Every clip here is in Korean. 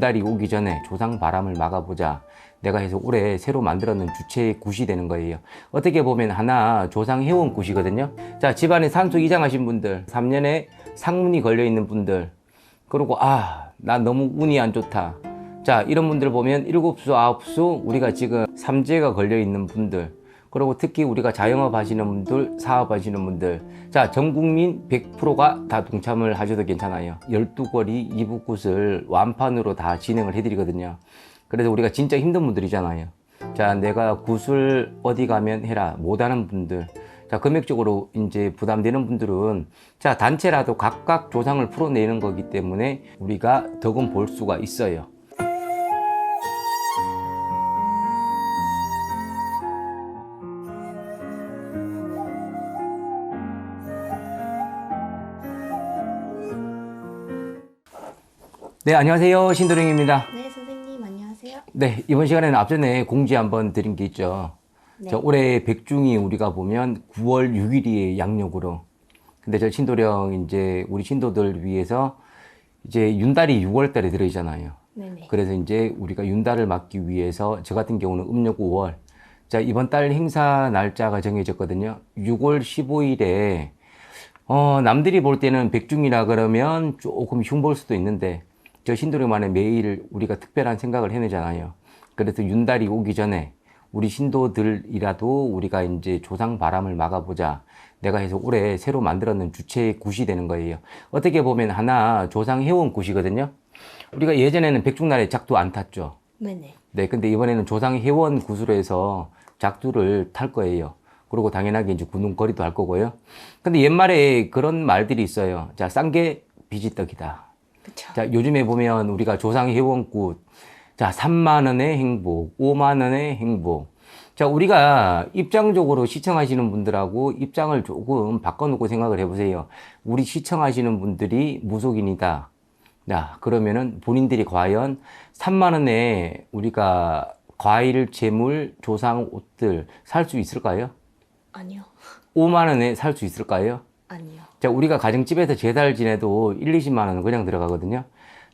윤달이 오기 전에 조상 바람을 막아보자. 내가 해서 올해 새로 만들었는 주체의 굿이 되는 거예요. 어떻게 보면 하나 조상 해온 굿이거든요. 자, 집안에 산소 이장하신 분들, 3년에 상문이 걸려있는 분들, 그리고 나 너무 운이 안 좋다. 자, 이런 분들 보면 7수, 9수 우리가 지금 삼재가 걸려있는 분들, 그리고 특히 우리가 자영업 하시는 분들, 사업 하시는 분들, 자, 전 국민 100%가 다 동참을 하셔도 괜찮아요. 12거리 이북굿을 완판으로 다 진행을 해드리거든요. 그래서 우리가 진짜 힘든 분들이잖아요. 자, 내가 굿을 어디 가면 해라 못하는 분들, 자, 금액적으로 이제 부담되는 분들은 자, 단체라도 각각 조상을 풀어내는 거기 때문에 우리가 덕은 볼 수가 있어요. 네, 안녕하세요. 신도령입니다. 네, 선생님 안녕하세요. 네, 이번 시간에는 앞전에 공지 한번 드린 게 있죠. 네. 자, 올해 백중이 우리가 보면 9월 6일이 양력으로. 근데 저 신도령 이제 우리 신도들 위해서 이제 윤달이 6월 달에 들어있잖아요. 네네. 그래서 이제 우리가 윤달을 맞기 위해서 저 같은 경우는 음력 5월. 자, 이번 달 행사 날짜가 정해졌거든요. 6월 15일에 남들이 볼 때는 백중이라 그러면 조금 흉볼 수도 있는데 저 신도령만의 매일 우리가 특별한 생각을 해내잖아요. 그래서 윤달이 오기 전에 우리 신도들이라도 우리가 이제 조상 바람을 막아보자. 내가 해서 올해 새로 만들었는 주체의 굿이 되는 거예요. 어떻게 보면 하나 조상 해온 굿이거든요. 우리가 예전에는 백중날에 작두 안 탔죠. 네네. 네, 근데 이번에는 조상 해원 굿으로 해서 작두를 탈 거예요. 그리고 당연하게 이제 군웅거리도 할 거고요. 근데 옛말에 그런 말들이 있어요. 자, 싼 게 비지떡이다. 그쵸. 자, 요즘에 보면 우리가 조상 회원굿, 자, 3만 원의 행복, 5만 원의 행복. 자, 우리가 입장적으로 시청하시는 분들하고 입장을 조금 바꿔놓고 생각을 해보세요. 우리 시청하시는 분들이 무속인이다. 자, 그러면은 본인들이 과연 3만 원에 우리가 과일, 재물, 조상 옷들 살 수 있을까요? 아니요. 5만 원에 살 수 있을까요? 아니요. 자, 우리가 가정집에서 제사를 지내도 1, 20만 원은 그냥 들어가거든요.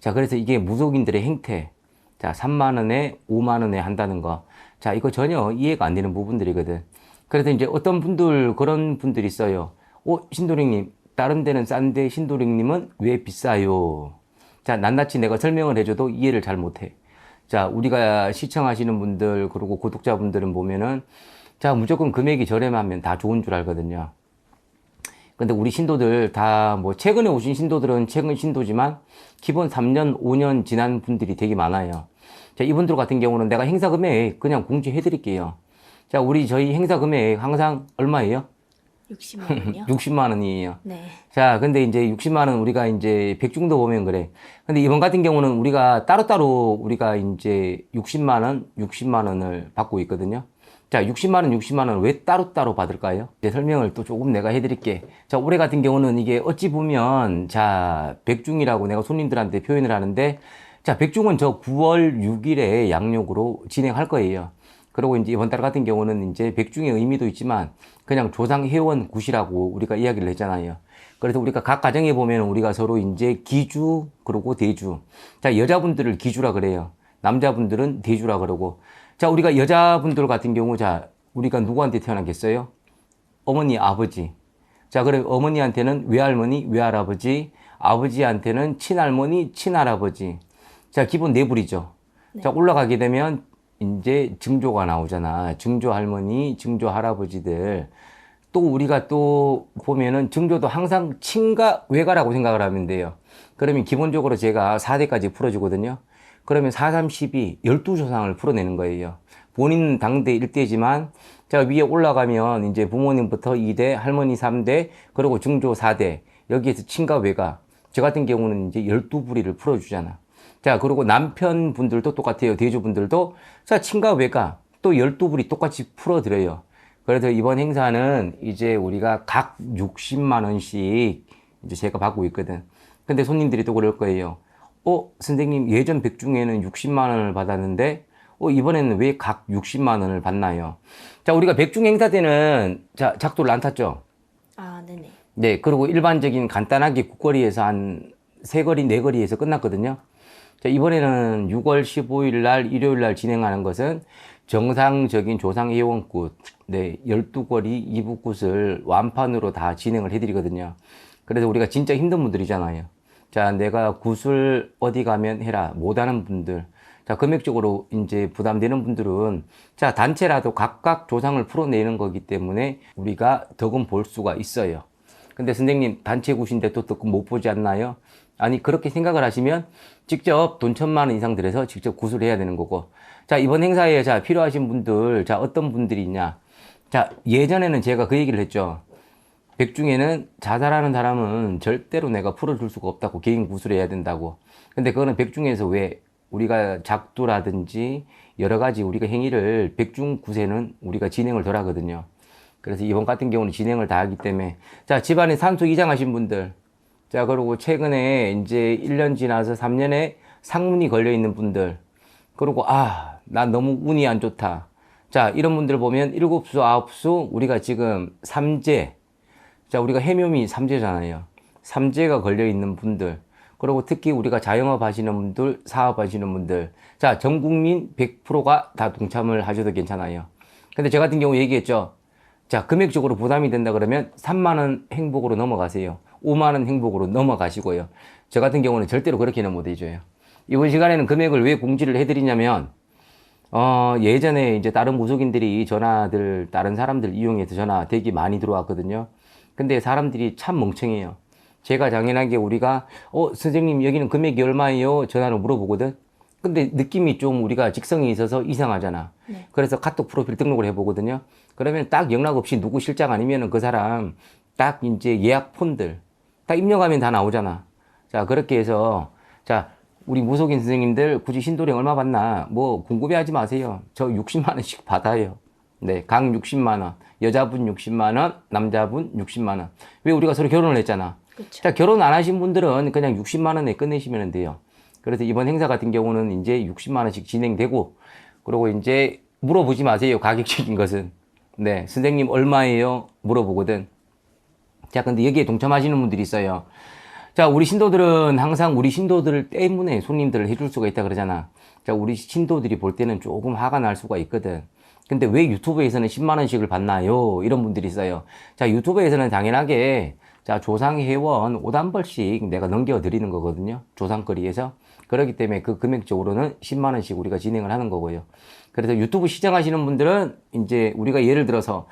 자, 그래서 이게 무속인들의 행태. 자, 3만 원에 5만 원에 한다는 거. 자, 이거 전혀 이해가 안 되는 부분들이거든. 그래서 이제 어떤 분들, 그런 분들이 있어요. 신도령님, 다른 데는 싼데 신도령님은 왜 비싸요? 자, 낱낱이 내가 설명을 해줘도 이해를 잘 못해. 자, 우리가 시청하시는 분들, 그리고 구독자분들은 보면은, 자, 무조건 금액이 저렴하면 다 좋은 줄 알거든요. 근데 우리 신도들 다 뭐 최근에 오신 신도들은 최근 신도지만 기본 3년, 5년 지난 분들이 되게 많아요. 자, 이분들 같은 경우는 내가 행사 금액 그냥 공지해 드릴게요. 자, 저희 행사 금액 항상 얼마예요? 60만 원이요? 60만 원이에요. 네. 자, 근데 이제 60만 원 우리가 이제 백중도 보면 그래. 근데 이번 같은 경우는 우리가 따로따로 우리가 이제 60만 원을 받고 있거든요. 자, 60만 원, 60만 원 왜 따로따로 받을까요? 이제 설명을 또 조금 내가 해드릴게. 자, 올해 같은 경우는 이게 어찌 보면, 자, 백중이라고 내가 손님들한테 표현을 하는데, 자, 백중은 저 9월 6일에 양력으로 진행할 거예요. 그리고 이제 이번 달 같은 경우는 이제 백중의 의미도 있지만, 그냥 조상 회원 굿이라고 우리가 이야기를 했잖아요. 그래서 우리가 각 가정에 보면 우리가 서로 이제 기주, 그리고 대주. 자, 여자분들을 기주라 그래요. 남자분들은 대주라 그러고. 자, 우리가 여자분들 같은 경우, 자, 우리가 누구한테 태어났겠어요? 어머니, 아버지. 자, 그래, 어머니한테는 외할머니, 외할아버지, 아버지한테는 친할머니, 친할아버지. 자, 기본 네 부리죠. 네. 자, 올라가게 되면 이제 증조가 나오잖아. 증조 할머니, 증조 할아버지들. 또 우리가 또 보면은 증조도 항상 친가, 외가라고 생각을 하면 돼요. 그러면 기본적으로 제가 4대까지 풀어주거든요. 그러면 4, 3, 12, 12조상을 풀어내는 거예요. 본인 당대 1대지만, 자, 위에 올라가면 이제 부모님부터 2대, 할머니 3대, 그리고 증조 4대, 여기에서 친가 외가. 저 같은 경우는 이제 12부리를 풀어주잖아. 자, 그리고 남편분들도 똑같아요. 대주분들도. 자, 친가 외가 또 12부리 똑같이 풀어드려요. 그래서 이번 행사는 이제 우리가 각 60만 원씩 이제 제가 받고 있거든. 근데 손님들이 또 그럴 거예요. 선생님, 예전 백중에는 60만 원을 받았는데, 이번에는 왜 각 60만 원을 받나요? 자, 우리가 백중 행사 때는, 자, 작두를 안 탔죠? 아, 네네. 네, 그리고 일반적인 간단하게 국거리에서 한 3거리, 4거리에서 끝났거든요. 자, 이번에는 6월 15일 날 일요일 날 진행하는 것은 정상적인 조상회원굿, 네, 12거리 이북굿을 완판으로 다 진행을 해드리거든요. 그래서 우리가 진짜 힘든 분들이잖아요. 자, 내가 굿을 어디 가면 해라 못하는 분들, 자, 금액적으로 이제 부담되는 분들은 자, 단체라도 각각 조상을 풀어내는 거기 때문에 우리가 덕은 볼 수가 있어요. 근데 선생님, 단체 굿인데 또 덕은 못 보지 않나요? 아니, 그렇게 생각을 하시면 직접 돈 1,000만 원 이상 들여서 직접 굿을 해야 되는 거고. 자, 이번 행사에 자, 필요하신 분들, 자, 어떤 분들이 있냐? 자, 예전에는 제가 그 얘기를 했죠. 백중에는 자살하는 사람은 절대로 내가 풀어줄 수가 없다고, 개인 구술을 해야 된다고. 근데 그거는 백중에서 왜 우리가 작두라든지 여러 가지 우리가 행위를 백중굿에는 우리가 진행을 덜 하거든요. 그래서 이번 같은 경우는 진행을 다 하기 때문에. 자, 집안에 산소 이장하신 분들. 자, 그리고 최근에 이제 1년 지나서 3년에 상문이 걸려 있는 분들. 그리고 아, 나 너무 운이 안 좋다. 자, 이런 분들 보면 7수, 9수, 우리가 지금 삼재. 자, 우리가 해묘미 삼재잖아요. 삼재가 걸려 있는 분들. 그리고 특히 우리가 자영업 하시는 분들, 사업 하시는 분들. 자, 전 국민 100%가 다 동참을 하셔도 괜찮아요. 근데 저 같은 경우 얘기했죠. 자, 금액적으로 부담이 된다 그러면 3만 원 행복으로 넘어가세요. 5만 원 행복으로 넘어가시고요. 저 같은 경우는 절대로 그렇게는 못 해줘요. 이번 시간에는 금액을 왜 공지를 해드리냐면, 예전에 이제 다른 무속인들이 전화들, 다른 사람들 이용해서 전화 되게 많이 들어왔거든요. 근데 사람들이 참 멍청해요. 제가 당연하게 우리가, 선생님 여기는 금액이 얼마예요? 전화로 물어보거든. 근데 느낌이 좀 우리가 직성이 있어서 이상하잖아. 네. 그래서 카톡 프로필 등록을 해보거든요. 그러면 딱 연락 없이 누구 실장 아니면은 그 사람 딱 이제 예약 폰들 딱 입력하면 다 나오잖아. 자, 그렇게 해서 자, 우리 무속인 선생님들 굳이 신도령 얼마 받나 뭐 궁금해 하지 마세요. 저 60만 원씩 받아요. 네, 각 60만 원. 여자분 60만 원, 남자분 60만 원. 왜 우리가 서로 결혼을 했잖아. 그쵸. 자, 결혼 안 하신 분들은 그냥 60만 원에 끝내시면 돼요. 그래서 이번 행사 같은 경우는 이제 60만 원씩 진행되고, 그리고 이제 물어보지 마세요. 가격적인 것은. 네, 선생님 얼마예요? 물어보거든. 자, 근데 여기에 동참하시는 분들이 있어요. 자, 우리 신도들은 항상 우리 신도들 때문에 손님들을 해줄 수가 있다 그러잖아. 자, 우리 신도들이 볼 때는 조금 화가 날 수가 있거든. 근데 왜 유튜브에서는 10만 원씩을 받나요? 이런 분들이 있어요. 자, 유튜브에서는 당연하게 자, 조상회원 5단벌씩 내가 넘겨드리는 거거든요. 조상거리에서. 그렇기 때문에 그 금액적으로는 10만 원씩 우리가 진행을 하는 거고요. 그래서 유튜브 시청하시는 분들은 이제 우리가 예를 들어서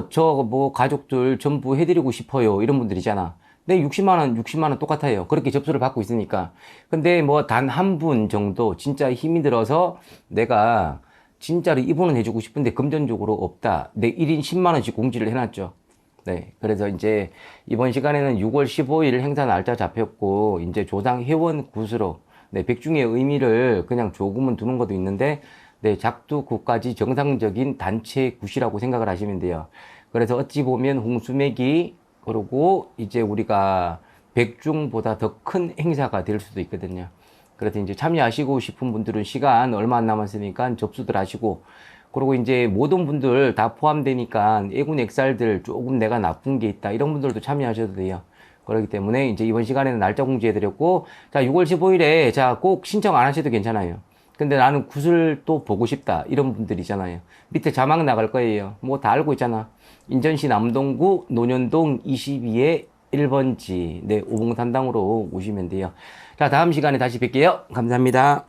저 뭐 가족들 전부 해드리고 싶어요. 이런 분들이잖아. 네, 60만 원 똑같아요. 그렇게 접수를 받고 있으니까. 근데 뭐 단 한 분 정도 진짜 힘이 들어서 내가 진짜로 이분은 해주고 싶은데 금전적으로 없다. 내 1인 10만 원씩 공지를 해놨죠. 네. 그래서 이제 이번 시간에는 6월 15일 행사 날짜 잡혔고, 이제 조상 회원 굿으로, 네, 백중의 의미를 그냥 조금은 두는 것도 있는데, 네, 작두굿까지 정상적인 단체 굿이라고 생각을 하시면 돼요. 그래서 어찌 보면 홍수맥이, 그리고 이제 우리가 백중보다 더 큰 행사가 될 수도 있거든요. 그래서 이제 참여하시고 싶은 분들은 시간 얼마 안 남았으니까 접수들 하시고, 그리고 이제 모든 분들 다 포함되니까 애군 액살들 조금 내가 나쁜 게 있다 이런 분들도 참여하셔도 돼요. 그렇기 때문에 이제 이번 시간에는 날짜 공지해드렸고, 자, 6월 15일에 자, 꼭 신청 안 하셔도 괜찮아요. 근데 나는 굿을 또 보고 싶다 이런 분들이잖아요. 밑에 자막 나갈 거예요. 뭐 다 알고 있잖아. 인천시 남동구 논현동 22에 1번지 네, 오봉산당으로 오시면 돼요. 자, 다음 시간에 다시 뵐게요. 감사합니다.